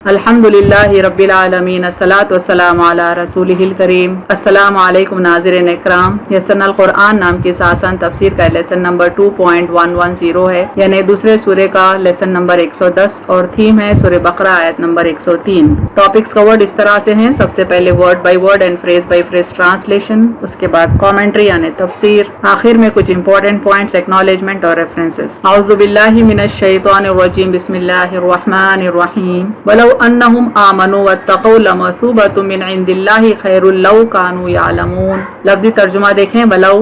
अल्हम्दुलिल्लाहि रब्बिल आलमीन अस्सलातु वस्सलामु अला रसूलिहिल करीम। अस्सलामु अलैकुम नाज़रीन इकराम। यसनल कुरान नाम की आसान तफसीर का लेसन नंबर 2.110 है, यानी दूसरे सूरे का लेसन नंबर 110 और थीम है सूरह बकरा आयत नंबर 103। टॉपिक्स कवर्ड इस तरह से हैं। सबसे पहले word by word and phrase by phrase translation, उसके बाद कमेंट्री यानी तफसीर, आखिर में कुछ इंपॉर्टेंट पॉइंट्स, एक्नॉलेजमेंट और रेफरेंसेस। औज़ु बिल्लाहि मिनश शैतानिर रजीम, बिस्मिल्लाहिर रहमानिर रहीम। वलौ अन्नहुम आमनु वत्तक़ौ लमसूबतुम मिन इंदिल्लाहि खैरुल लौ कानू यालमून। लफ्जी तर्जुमा देखें। वलौ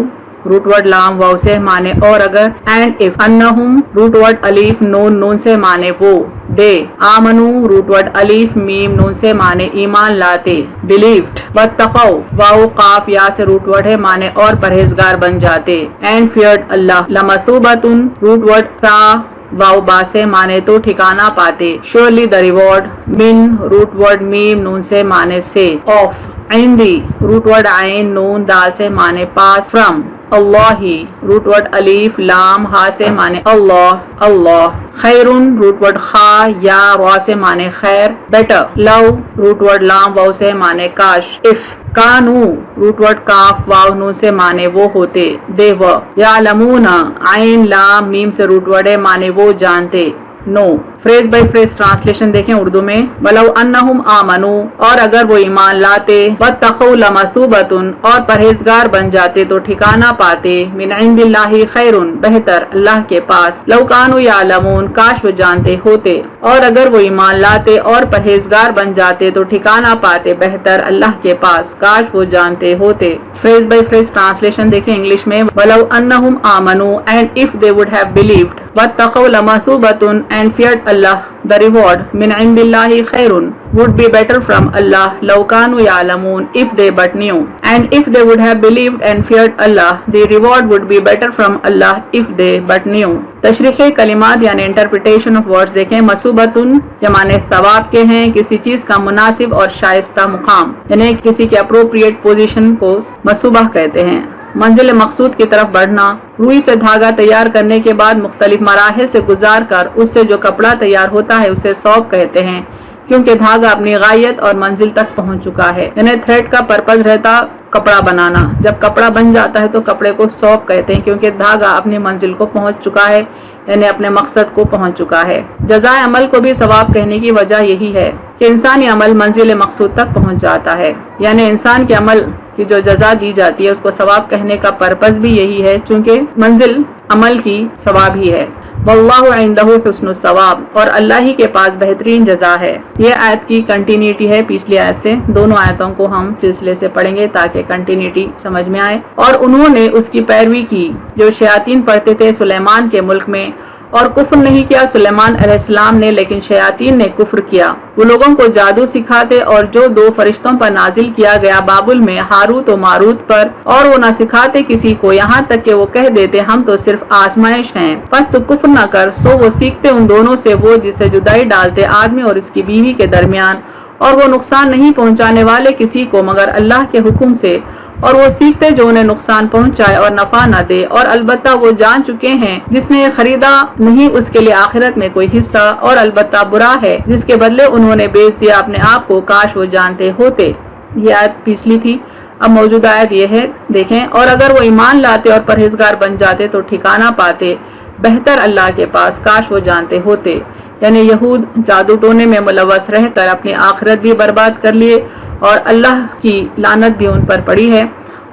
रूट वर्ड लाम वाव से माने और अगर, एंड इफ, अन्नहुम रूट वर्ड अलीफ नून नून से माने वो, दे, आमनु रूट वर्ड अलीफ मीम नून से माने ईमान लाते, बिलीव्ड, वत्तक़ौ वाव काफ या से रूट वर्ड है माने और परहेजगार बन जाते, एंड फियर्ड अल्लाह, लमसूबतुन रूट वर्ड सा वाव बा से माने तो ठिकाना पाते, श्योरली द रिवॉर्ड, मिन रूट वर्ड मीम नून से माने से, ऑफ, इंदी रूट वर्ड आइन नून दाल से माने पास, फ्रॉम, अल्लाही रूट वर्ड अलीफ लाम हा से माने अल्लाह अल्लाह, खैरुन रूट वर्ड खा या वा से माने खैर, बेटर, लव रूट वर्ड लाम वाव से माने काश, इफ, कानू रूट वर्ड काफ वाव नून से माने वो होते, देव, यालमूना आइन लाम मीम से रूट वर्ड है माने वो जानते, no. Phrase by phrase translation देखें उर्दू में। वलौ अन्नहुम आमनु और अगर वो ईमान लाते, वत्तक़ौ लमसूबतुन और परहेजगार बन जाते तो ठिकाना पाते, मिन इंदिल्लाहि खैरुन बेहतर अल्लाह के पास, लौ कानू यालमून काश वो जानते होते, और अगर वो ईमान लाते और परहेजगार बन जाते तो ठिकाना पाते बेहतर अल्लाह के पास, काश वो जानते होते। फ्रेज बाय फ्रेज ट्रांसलेशन देखें इंग्लिश में। वलौ अन्नहुम आमनु and if they would have believed, वत्तक़ौ लमसूबतुन and feared Allah, the reward, min indillahi khairun, would be better from Allah, law kanu ya'lamun, if they but knew, and if they would have believed and feared Allah, the reward would be better from Allah, if they but knew। तशरीह कलिमात यानी interpretation of words देखें। मसूबतुन या माने सवाब के हैं, किसी चीज का मुनासिब और शाइस्ता मुकाम, यानी किसी के अप्रोप्रिएट पोजीशन को मसूबा कहते हैं। मंजिल मकसूद की तरफ बढ़ना, रुई से धागा तैयार करने के बाद मुख्तलिफ मराहिल से गुजार कर उससे जो कपड़ा तैयार होता है उसे सौब कहते हैं, क्योंकि धागा अपनी गायत और मंजिल तक पहुंच चुका है। यानी थ्रेड का पर्पज रहता कपड़ा बनाना, जब कपड़ा बन जाता है तो कपड़े को सौब कहते हैं, क्योंकि धागा अपनी मंजिल को पहुंच चुका है, यानी अपने मकसद को पहुंच चुका है। जज़ाए अमल को भी सवाब कहने की वजह यही है कि इंसानी अमल मंजिल मकसूद तक पहुंच जाता है, यानी इंसान के अमल की जो जजा दी जाती है उसको सवाब कहने का पर्पस भी यही है, चूंकि मंजिल अमल की सवाब ही है। वल्लाहु इंदहु हुस्नुस सवाब, और अल्लाह ही के पास बेहतरीन जजा है। ये आयत की कंटिन्यूटी है पिछली आयत से। दोनों आयतों को हम सिलसिले से पढ़ेंगे ताकि कंटिन्यूटी समझ में आए। और उन्होंने उसकी पैरवी की जो शयातीन पढ़ते थे सुलेमान के मुल्क में, और कुफ्र नहीं किया सुलेमान अलैहिस्सलाम ने, लेकिन शयातीन ने कुफ्र किया। वो लोगों को जादू सिखाते, और जो दो फरिश्तों पर नाजिल किया गया बाबुल में हारूत और मारूत पर, और वो न सिखाते किसी को, यहाँ तक कि वो कह देते हम तो सिर्फ आजमाइश हैं, बस तो कुफ्र न कर। सो वो सीखते उन दोनों से वो जिसे जुदाई डालते आदमी और उसकी बीवी के दरमियान, और वो नुकसान नहीं पहुँचाने वाले किसी को मगर अल्लाह के हुक्म से, और वो सीखते जो उन्हें नुकसान पहुंचाए और नफा न दे, और अलबत्ता वो जान चुके हैं जिसने खरीदा नहीं उसके लिए आखिरत में कोई हिस्सा, और अलबत्ता बुरा है जिसके बदले उन्होंने बेच दिया अपने आप को, काश वो जानते होते। यह आयत पिछली थी, अब मौजूदा आयत ये है देखें। और अगर वो ईमान लाते और परहेजगार बन जाते तो ठिकाना पाते बेहतर अल्लाह के पास, काश वो जानते होते। यानी यहूद जादू टोने में मुलव्वस रहकर अपनी आखिरत भी बर्बाद कर लिए, और अल्लाह की लानत भी उन पर पड़ी है,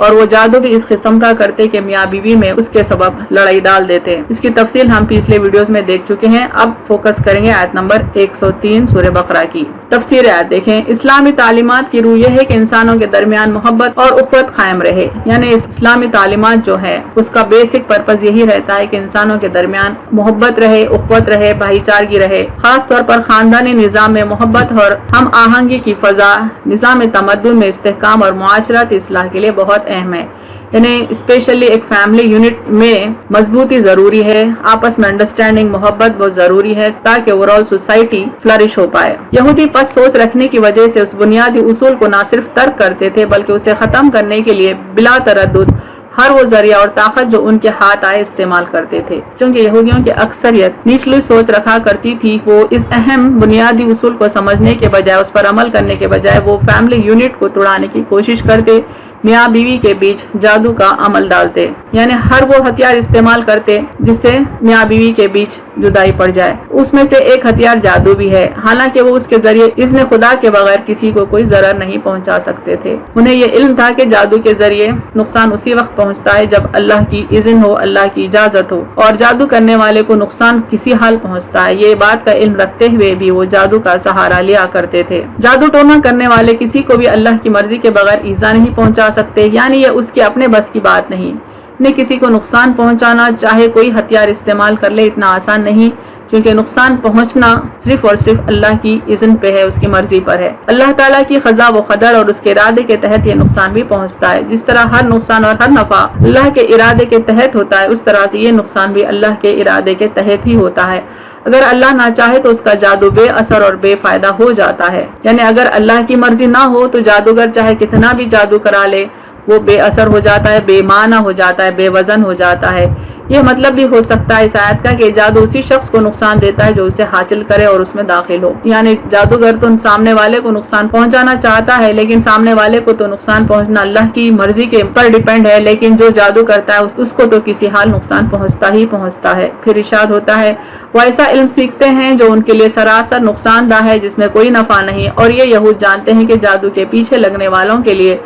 और वो जादू भी इस किस्म का करते कि मियाँ बीवी में उसके सबब लड़ाई डाल देते। इसकी तफसील हम पिछले वीडियोस में देख चुके हैं। अब फोकस करेंगे आयत नंबर 103 सूरह बकरा की। तफसीर आयत देखें। इस्लामी तालीमात की रूह यह है कि इंसानों के दरमियान मोहब्बत और उखवत कायम रहे, यानी इस्लामी तालीमात जो है उसका बेसिक पर्पज यही रहता है कि इंसानों के दरमियान मोहब्बत रहे, उखवत रहे, भाईचारगी रहे। खास तौर पर खानदानी निज़ाम में मोहब्बत और हम आहंगी की फजा निज़ाम तमद्दुन में इस्तेहकाम और मुआशरत इस्लाह के लिए बहुत अहम है। यानी स्पेशली एक फैमिली यूनिट में मजबूती जरूरी है, आपस में अंडरस्टैंडिंग मोहब्बत बहुत जरूरी है ताकि ओवरऑल सोसाइटी फ्लरिश हो पाए। यहूदी पस सोच रखने की वजह से उस बुनियादी उसूल को न सिर्फ तर्क करते थे बल्कि उसे खत्म करने के लिए बिला तरद्दुद ہر وہ ذریعہ اور طاقت جو ان کے ہاتھ آئے استعمال کرتے تھے، چونکہ یہودیوں کی اکثریت نچلی سوچ رکھا کرتی تھی۔ وہ اس اہم بنیادی اصول کو سمجھنے کے بجائے، اس پر عمل کرنے کے بجائے وہ فیملی یونٹ کو توڑانے کی کوشش کرتے، میاں بیوی کے بیچ جادو کا عمل ڈالتے، یعنی ہر وہ ہتھیار استعمال کرتے جس سے میاں بیوی کے بیچ جدائی پڑ جائے۔ اس میں سے ایک ہتھیار جادو بھی ہے، حالانکہ وہ اس کے ذریعے اذن خدا کے بغیر کسی کو کوئی ضرر نہیں پہنچا سکتے تھے۔ انہیں یہ علم تھا کہ جادو کے ذریعے نقصان اسی وقت پہنچتا ہے جب اللہ کی اذن ہو، اللہ کی اجازت ہو، اور جادو کرنے والے کو نقصان کسی حال پہنچتا ہے۔ یہ بات کا علم رکھتے ہوئے بھی وہ جادو کا سہارا لیا کرتے تھے۔ جادو ٹونا کرنے والے کسی کو بھی اللہ کی مرضی کے بغیر ایذا نہیں پہنچا سکتے، یعنی یہ اس کے اپنے بس کی بات نہیں۔ انہیں کسی کو نقصان پہنچانا چاہے کوئی ہتھیار استعمال کر لے اتنا آسان نہیں، کیونکہ نقصان پہنچنا صرف اور صرف اللہ کی اذن پہ ہے، اس کی مرضی پر ہے۔ اللہ تعالیٰ کی قضا و قدر اور اس کے ارادے کے تحت یہ نقصان بھی پہنچتا ہے۔ جس طرح ہر نقصان اور ہر نفع اللہ کے ارادے کے تحت ہوتا ہے، اس طرح سے یہ نقصان بھی اللہ کے ارادے کے تحت ہی ہوتا ہے۔ اگر اللہ نہ چاہے تو اس کا جادو بے اثر اور بے فائدہ ہو جاتا ہے، یعنی اگر اللہ کی مرضی نہ ہو تو جادوگر چاہے کتنا بھی جادو کرا لے وہ بے اثر ہو جاتا ہے، بے معنی ہو جاتا ہے، بے وزن ہو جاتا ہے۔ یہ مطلب بھی ہو سکتا ہے اس آیت کا کہ جادو اسی شخص کو نقصان دیتا ہے جو اسے حاصل کرے اور اس میں داخل ہو، یعنی جادوگر تو سامنے والے کو نقصان پہنچانا چاہتا ہے، لیکن سامنے والے کو تو نقصان پہنچنا اللہ کی مرضی کے پر ڈیپینڈ ہے، لیکن جو جادو کرتا ہے اس کو تو کسی حال نقصان پہنچتا ہی پہنچتا ہے۔ پھر ارشاد ہوتا ہے وہ ایسا علم سیکھتے ہیں جو ان کے لیے سراسر نقصان دہ ہے، جس میں کوئی نفع نہیں، اور یہ یہود جانتے ہیں کہ جادو کے پیچھے لگنے والوں کے لیے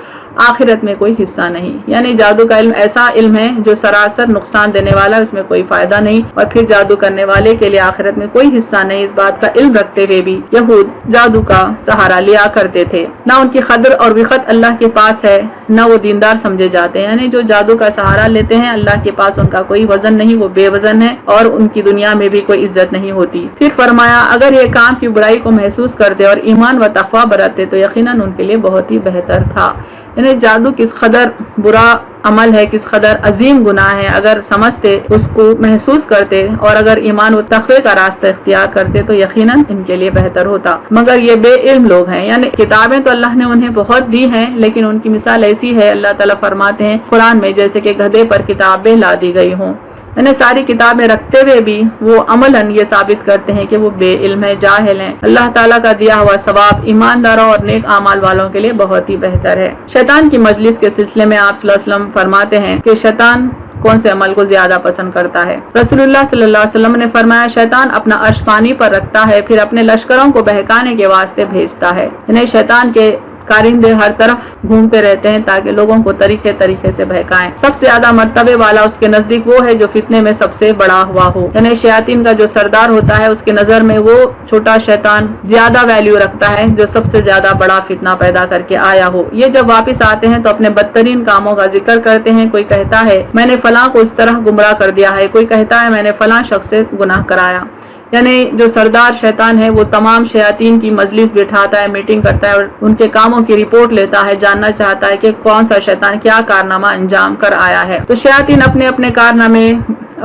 آخرت میں کوئی حصہ نہیں، یعنی جادو کا علم ایسا علم ہے جو سراسر نقصان دینے والا، اس میں کوئی فائدہ نہیں، اور پھر جادو کرنے والے کے لیے آخرت میں کوئی حصہ نہیں۔ اس بات کا علم رکھتے ہوئے بھی یہود جادو کا سہارا لیا کرتے تھے۔ نہ ان کی قدر اور وقت اللہ کے پاس ہے، نہ وہ دیندار سمجھے جاتے ہیں، یعنی جو جادو کا سہارا لیتے ہیں اللہ کے پاس ان کا کوئی وزن نہیں، وہ بے وزن ہے اور ان کی دنیا میں بھی کوئی عزت نہیں ہوتی۔ پھر فرمایا اگر یہ کام کی برائی کو محسوس کرتے اور ایمان و تقوی برتتے تو یقیناً ان کے لیے بہت ہی بہتر تھا۔ یعنی جادو کس قدر برا عمل ہے، کس قدر عظیم گناہ ہے، اگر سمجھتے، اس کو محسوس کرتے اور اگر ایمان و تقوی کا راستہ اختیار کرتے تو یقیناً ان کے لیے بہتر ہوتا۔ مگر یہ بے علم لوگ ہیں، یعنی کتابیں تو اللہ نے انہیں بہت دی ہیں، لیکن ان کی مثال ایسی ہے، اللہ تعالیٰ فرماتے ہیں قرآن میں جیسے کہ گدھے پر کتابیں لا دی گئی ہوں، یعنی ساری کتابیں رکھتے ہوئے بھی وہ عملاً یہ ثابت کرتے ہیں کہ وہ بے علم ہے، جاہل ہیں۔ اللہ تعالیٰ کا دیا ہوا ثواب ایمانداروں اور نیک اعمال والوں کے لیے بہت ہی بہتر ہے۔ شیطان کی مجلس کے سلسلے میں آپ صلی اللہ علیہ وسلم فرماتے ہیں کہ شیطان کون سے عمل کو زیادہ پسند کرتا ہے؟ رسول اللہ صلی اللہ علیہ وسلم نے فرمایا شیطان اپنا عرش پانی پر رکھتا ہے، پھر اپنے لشکروں کو بہکانے کے واسطے بھیجتا ہے، یعنی شیطان کے کارندے ہر طرف گھومتے رہتے ہیں تاکہ لوگوں کو طریقے سے بہکائیں۔ سب سے زیادہ مرتبے والا اس کے نزدیک وہ ہے جو فتنے میں سب سے بڑا ہوا ہو، یعنی شیاطین کا جو سردار ہوتا ہے اس کے نظر میں وہ چھوٹا شیطان زیادہ ویلیو رکھتا ہے جو سب سے زیادہ بڑا فتنہ پیدا کر کے آیا ہو۔ یہ جب واپس آتے ہیں تو اپنے بدترین کاموں کا ذکر کرتے ہیں، کوئی کہتا ہے میں نے فلاں کو اس طرح گمراہ کر دیا ہے، کوئی کہتا ہے میں نے فلاں شخص سے گناہ کرایا۔ یعنی جو سردار شیطان ہے وہ تمام شیاطین کی مجلس بٹھاتا ہے، میٹنگ کرتا ہے اور ان کے کاموں کی رپورٹ لیتا ہے، جاننا چاہتا ہے کہ کون سا شیطان کیا کارنامہ انجام کر آیا ہے۔ تو شیاطین اپنے اپنے کارنامے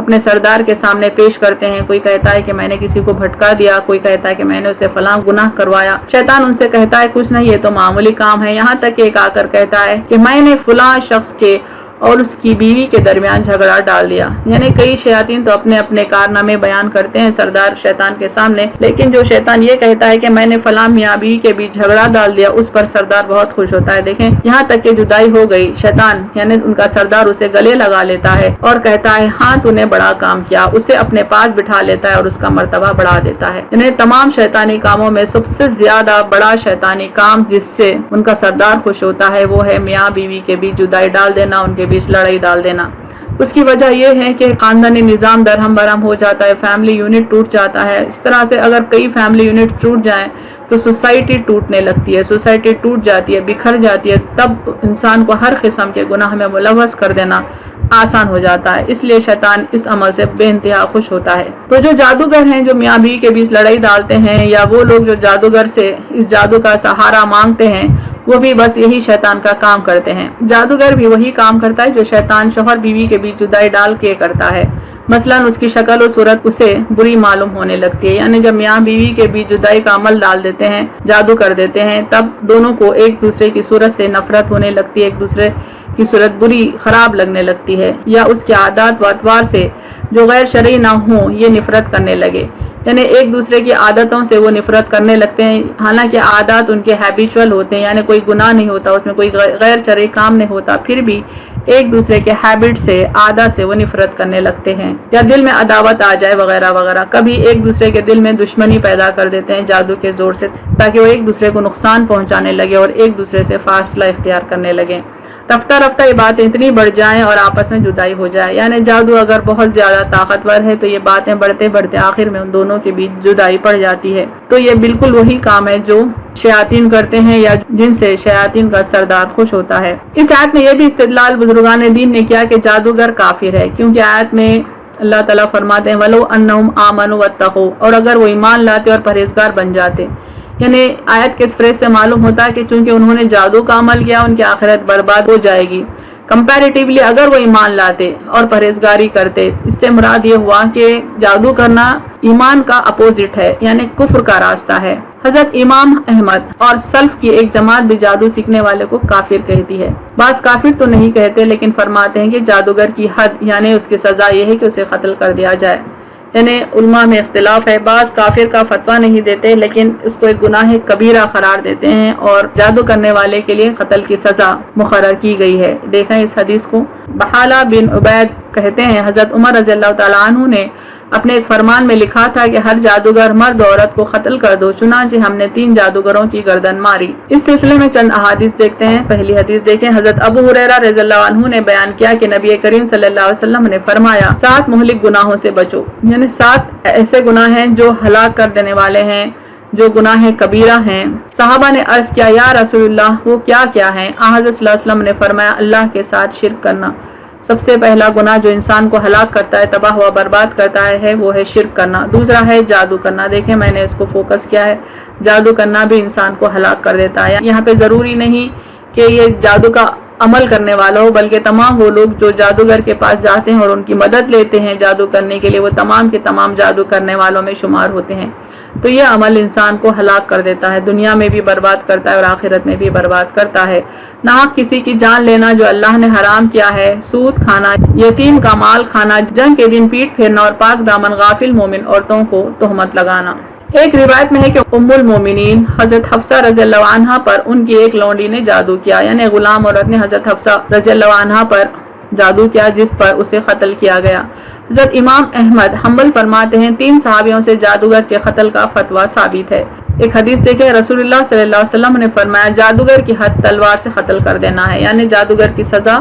اپنے سردار کے سامنے پیش کرتے ہیں، کوئی کہتا ہے کہ میں نے کسی کو بھٹکا دیا، کوئی کہتا ہے کہ میں نے اسے فلاں گناہ کروایا۔ شیطان ان سے کہتا ہے کچھ نہیں، یہ تو معمولی کام ہے، یہاں تک کہ ایک آ کر کہتا ہے کہ میں نے فلاں شخص کے اور اس کی بیوی کے درمیان جھگڑا ڈال دیا۔ یعنی کئی شیاطین تو اپنے اپنے کارنامے بیان کرتے ہیں سردار شیطان کے سامنے، لیکن جو شیطان یہ کہتا ہے کہ میں نے فلاں میاں بیوی کے بیچ جھگڑا ڈال دیا، اس پر سردار بہت خوش ہوتا ہے۔ دیکھیں یہاں تک کہ جدائی ہو گئی، شیطان یعنی ان کا سردار اسے گلے لگا لیتا ہے اور کہتا ہے ہاں تو نے بڑا کام کیا، اسے اپنے پاس بٹھا لیتا ہے اور اس کا مرتبہ بڑھا دیتا ہے۔ یعنی تمام شیطانی کاموں میں سب سے زیادہ بڑا شیطانی کام جس سے ان کا سردار خوش ہوتا ہے وہ ہے میاں بیوی کے بیچ جدائی ڈال دینا، ان کے بیچ لڑائی ڈال دینا۔ اس کی وجہ یہ ہے کہ خاندانی نظام درہم برہم ہو جاتا ہے، فیملی یونٹ ٹوٹ جاتا ہے۔ اس طرح سے اگر کئی فیملی یونٹ ٹوٹ جائیں تو سوسائٹی ٹوٹنے لگتی ہے، سوسائٹی ٹوٹ جاتی ہے، بکھر جاتی ہے، تب انسان کو ہر قسم کے گناہ میں ملوث کر دینا آسان ہو جاتا ہے۔ اس لیے شیطان اس عمل سے بے انتہا خوش ہوتا ہے۔ تو جو جادوگر ہیں جو میاں بیوی کے بیچ لڑائی ڈالتے ہیں، یا وہ لوگ جو جادوگر سے اس جادو کا سہارا مانگتے ہیں، وہ بھی بس یہی شیطان کا کام کرتے ہیں۔ جادوگر بھی وہی کام کرتا ہے جو شیطان شوہر بیوی کے بیچ جدائی ڈال کے کرتا ہے۔ مثلاً اس کی شکل و صورت اسے بری معلوم ہونے لگتی ہے، یعنی جب میاں بیوی کے بیچ جدائی کا عمل ڈال دیتے ہیں، جادو کر دیتے ہیں، تب دونوں کو ایک دوسرے کی صورت سے نفرت ہونے لگتی ہے، ایک دوسرے की सूरत बुरी खराब लगने लगती है, या उसके आदत व अतवार से जो गैर शरई ना हो ये नफरत करने लगे। यानी एक दूसरे की आदतों से वो नफरत करने लगते हैं, हालांकि आदत उनके हैबिचुअल होते हैं, यानी कोई गुनाह नहीं होता, उसमें कोई गैर शरई काम नहीं होता, फिर भी एक दूसरे के हैबिट से, आदत से वो नफरत करने लगते हैं, या दिल में अदावत आ जाए वगैरह वगैरह। कभी एक दूसरे के दिल में दुश्मनी पैदा कर देते हैं जादू के जोर से, ताकि वो एक दूसरे को नुकसान पहुंचाने लगे और एक दूसरे से फासला इख्तियार करने लगे। रफ्ता रफ्ता ये बातें इतनी बढ़ जाएं और आपस में जुदाई हो जाए। यानी जादू अगर बहुत ज्यादा ताकतवर है तो ये बातें बढ़ते बढ़ते आखिर में उन दोनों के बीच जुदाई पड़ जाती है। तो ये बिल्कुल वही काम है जो शयातीन करते हैं, या जिनसे शयातीन का सरदार खुश होता है। इस आयत में यह भी इस्तिदलाल बुजुर्गान दीन ने किया कि जादूगर काफिर है, क्योंकि आयत में अल्लाह ताला फरमाते हैं वलो अन्नहुम आमनु वत्तक़ू, और अगर वो ईमान लाते और परहेजगार बन जाते। यानी आयत के इस फ्रेज से मालूम होता है कि चूंकि उन्होंने जादू का अमल किया उनकी आखिरत बर्बाद हो जाएगी। कंपैरेटिवली अगर वो ईमान लाते और परहेजगारी करते, इससे मुराद ये हुआ कि जादू करना ईमान का अपोजिट है, यानी कुफ्र का रास्ता है। हजरत इमाम अहमद और सल्फ की एक जमात भी जादू सीखने वाले को काफिर कहती है। बास काफिर तो नहीं कहते, लेकिन फरमाते हैं कि जादूगर की हद यानी उसकी सजा ये है कि उसे कत्ल कर दिया जाए। यानी उल्मा में इख्तिलाफ है, बास काफिर का फतवा नहीं देते लेकिन उसको एक गुनाह कबीरा करार देते हैं और जादू करने वाले के लिए कत्ल की सजा मुकर्रर की गई है। देखें इस हदीस को। बहाला बिन उबैद कहते हैं हजरत उमर रज़ियल्लाहु ताला अन्हु ने अपने एक फरमान में लिखा था कि हर जादूगर मर्द औरत को कत्ल कर दो, चुनांचे हमने 3 जादूगरों की गर्दन मारी। इस सिलसिले में चंद अहादीस देखते हैं। पहली हदीस देखें, हजरत अबू हुरैरा रज़ियल्लाहु अन्हु ने बयान किया कि नबी करीम सल्लल्लाहु अलैहि वसल्लम ने फरमाया 7 मुहलिक गुनाहों से बचो, यानी 7 ऐसे गुनाह हैं जो हलाक कर देने वाले हैं, जो गुनाह कबीरा हैं। सहाबा ने अर्ज किया या रसूलुल्लाह वो क्या क्या है? हज़रत सल्लल्लाहु अलैहि वसल्लम ने फरमाया अल्लाह के साथ शिर्क करना। सबसे पहला गुनाह जो इंसान को हलाक करता है, तबाह व बर्बाद करता है, वो है शिर्क करना। दूसरा है जादू करना। देखें मैंने इसको फोकस किया है, जादू करना भी इंसान को हलाक कर देता है। यहाँ पे जरूरी नहीं कि ये जादू का अमल करने वाला हो, बल्कि तमाम वो लोग जो जादूगर के पास जाते हैं और उनकी मदद लेते हैं जादू करने के लिए, वो तमाम के तमाम जादू करने वालों में शुमार होते हैं। तो ये अमल इंसान को हलाक कर देता है, दुनिया में भी बर्बाद करता है और आखिरत में भी बर्बाद करता है। नाहक किसी की जान लेना जो अल्लाह ने हराम किया है, सूद खाना, यतीम का माल खाना, जंग के दिन पीठ फेरना और पाक दामन गाफिल मोमिन औरतों को तोहमत लगाना। एक रिवायत में है कि उम्मुल मोमिनीन हजरत हफ्सा रज़ियल्लाहु अन्हा पर उनकी एक लौंडी ने जादू किया, यानी गुलाम औरत ने हजरत हफ्सा रज़ियल्लाहु अन्हा पर जादू किया जिस पर उसे कत्ल किया गया। हजरत इमाम अहमद हम्बल फरमाते हैं 3 सहाबियों से जादूगर के कत्ल का फतवा साबित है। एक हदीस देखे, रसूलुल्लाह सल्लल्लाहु अलैहि वसल्लम ने फरमाया जादूगर की हद तलवार से कत्ल कर देना है, यानी जादूगर की सजा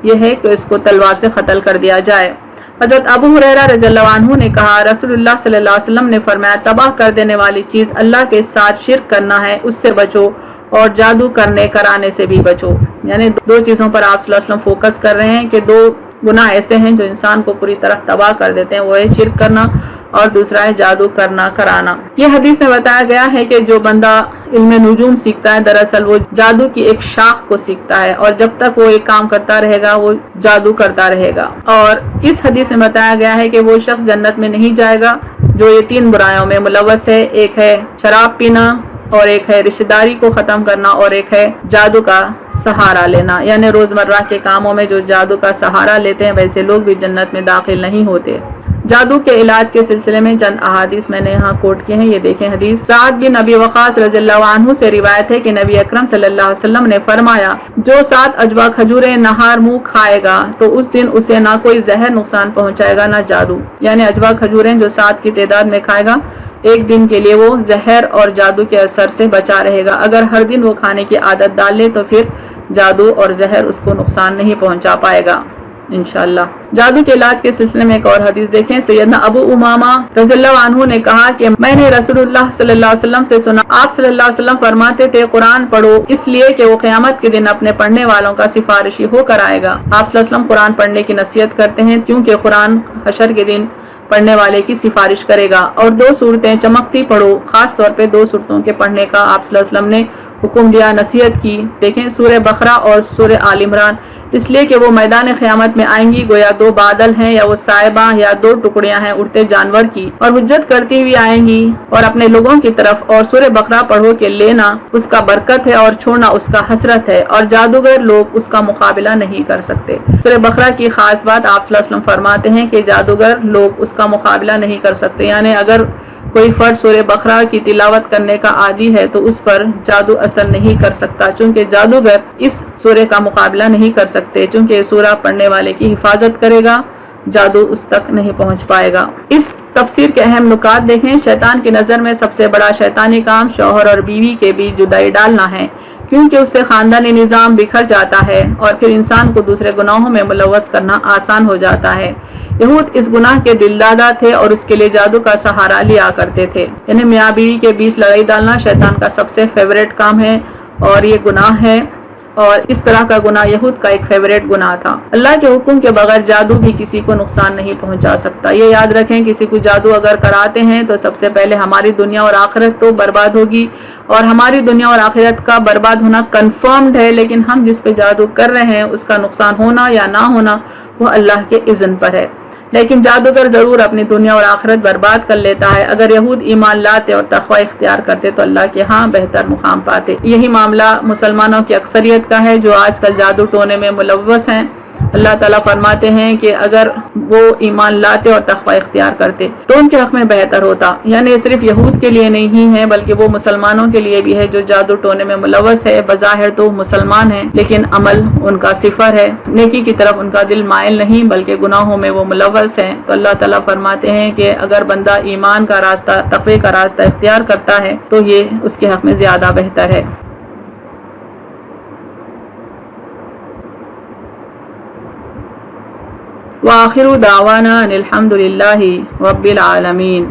यह है कि इसको तलवार से कत्ल कर दिया जाए। हजरत अबू हुरैरा रज़ियल्लाहु अन्हु ने कहा रसूलुल्लाह सल्लल्लाहु अलैहि वसल्लम ने फरमाया तबाह कर देने वाली चीज अल्लाह के साथ शिर्क करना है, उससे बचो और जादू करने कराने से भी बचो। यानी 2 चीजों पर आप सल्लल्लाहु अलैहि वसल्लम फोकस कर रहे हैं कि 2 गुनाह ऐसे हैं जो इंसान को पूरी तरह तबाह कर देते हैं, वो है शिर्क करना और दूसरा है जादू करना कराना। ये हदीस में बताया गया है कि जो बंदा इल्म नुजूम सीखता है दरअसल वो जादू की एक शाख को सीखता है और जब तक वो एक काम करता रहेगा वो जादू करता रहेगा। और इस हदीस में बताया गया है कि वो शख्स जन्नत में नहीं जाएगा जो ये 3 बुराइयों में मुलव्वस है। एक है शराब पीना, और एक है रिश्तेदारी को खत्म करना, और एक है जादू का सहारा लेना। यानी रोजमर्रा के कामों में जो जादू का सहारा लेते हैं वैसे लोग भी जन्नत में दाखिल नहीं होते। जादू के इलाज के सिलसिले में चंद अहादीस मैंने यहाँ कोट किए हैं, ये देखें हदीस। साद बिन नबी वक़ास रज़ियल्लाहु अन्हु से रिवायत है कि नबी अकरम सल्लल्लाहु अलैहि वसल्लम ने फरमाया जो 7 अजवा खजूरें नहार मुंह खाएगा तो उस दिन उसे ना कोई जहर नुकसान पहुँचाएगा ना जादू। यानी अजवा खजूरें जो 7 की तादाद में खाएगा एक दिन के लिए वो जहर और जादू के असर से बचा रहेगा। अगर हर दिन वो खाने की आदत डाल ले तो फिर जादू और जहर उसको नुकसान नहीं पहुंचा पाएगा इंशाअल्लाह। जादू के इलाज के सिलसिले में एक और हदीस देखें। सैयदना अबू उमामा रज़ियल्लाहु अन्हु ने कहा कि मैंने रसूलुल्लाह सल्लल्लाहु अलैहि वसल्लम से सुना, आप सल्लल्लाहु अलैहि वसल्लम फरमाते थे कुरान पढ़ो इसलिए कि वो क़यामत के दिन अपने पढ़ने वालों का सिफारिशी होकर आएगा। आप सल्लल्लाहु अलैहि वसल्लम कुरान पढ़ने की नसीहत करते हैं क्योंकि कुरान हशर के दिन पढ़ने वाले की सिफारिश करेगा। और 2 सूरतें चमकती पढ़ो, खास तौर पे 2 सूरतों के पढ़ने का आप सल्लल्लाहु अलैहि वसल्लम ने حکم دیا، نصیحت کی۔ دیکھیں سورہ بقرہ اور سورہ آل عمران، اس لیے کہ وہ میدان قیامت میں آئیں گی گویا دو بادل ہیں یا وہ صاحبہ یا دو ٹکڑیاں ہیں اڑتے جانور کی، اور حجت کرتی ہوئی آئیں گی اور اپنے لوگوں کی طرف۔ اور سورہ بقرہ پڑھو کہ لینا اس کا برکت ہے اور چھوڑنا اس کا حسرت ہے، اور جادوگر لوگ اس کا مقابلہ نہیں کر سکتے۔ سورہ بقرہ کی خاص بات آپ صلی اللہ علیہ وسلم فرماتے ہیں کہ جادوگر لوگ اس کا مقابلہ نہیں کر سکتے، یعنی اگر کوئی فرد سورہ بقرہ کی تلاوت کرنے کا عادی ہے تو اس پر جادو اثر نہیں کر سکتا، چونکہ جادوگر اس سورہ کا مقابلہ نہیں کر سکتے، چونکہ یہ سورہ پڑھنے والے کی حفاظت کرے گا، جادو اس تک نہیں پہنچ پائے گا۔ اس تفسیر کے اہم نکات دیکھیں۔ شیطان کی نظر میں سب سے بڑا شیطانی کام شوہر اور بیوی کے بیچ جدائی ڈالنا ہے، کیونکہ اس سے خاندانی نظام بکھر جاتا ہے اور پھر انسان کو دوسرے گناہوں میں ملوث کرنا آسان ہو جاتا ہے۔ یہود اس گناہ کے دل دادا تھے اور اس کے لیے جادو کا سہارا لیا کرتے تھے، یعنی میاں بیوی کے بیچ لڑائی ڈالنا شیطان کا سب سے فیوریٹ کام ہے اور یہ گناہ ہے، اور اس طرح کا گناہ یہود کا ایک فیوریٹ گناہ تھا۔ اللہ کے حکم کے بغیر جادو بھی کسی کو نقصان نہیں پہنچا سکتا۔ یہ یاد رکھیں، کسی کو جادو اگر کراتے ہیں تو سب سے پہلے ہماری دنیا اور آخرت تو برباد ہوگی، اور ہماری دنیا اور آخرت کا برباد ہونا کنفرمڈ ہے، لیکن ہم جس پہ جادو کر رہے ہیں اس کا نقصان ہونا یا نہ ہونا وہ اللہ کے اذن پر ہے، لیکن جادوگر ضرور اپنی دنیا اور آخرت برباد کر لیتا ہے۔ اگر یہود ایمان لاتے اور تقوی اختیار کرتے تو اللہ کے ہاں بہتر مقام پاتے۔ یہی معاملہ مسلمانوں کی اکثریت کا ہے جو آج کل جادو ٹونے میں ملوث ہیں۔ اللہ تعالیٰ فرماتے ہیں کہ اگر وہ ایمان لاتے اور تقوی اختیار کرتے تو ان کے حق میں بہتر ہوتا، یعنی صرف یہود کے لیے نہیں ہے بلکہ وہ مسلمانوں کے لیے بھی ہے جو جادو ٹونے میں ملوث ہے۔ بظاہر تو مسلمان ہیں لیکن عمل ان کا صفر ہے، نیکی کی طرف ان کا دل مائل نہیں بلکہ گناہوں میں وہ ملوث ہیں۔ تو اللہ تعالیٰ فرماتے ہیں کہ اگر بندہ ایمان کا راستہ، تقوی کا راستہ اختیار کرتا ہے تو یہ اس کے حق میں زیادہ بہتر ہے۔ وآخر دعوانا ان الحمد للہ رب العالمین۔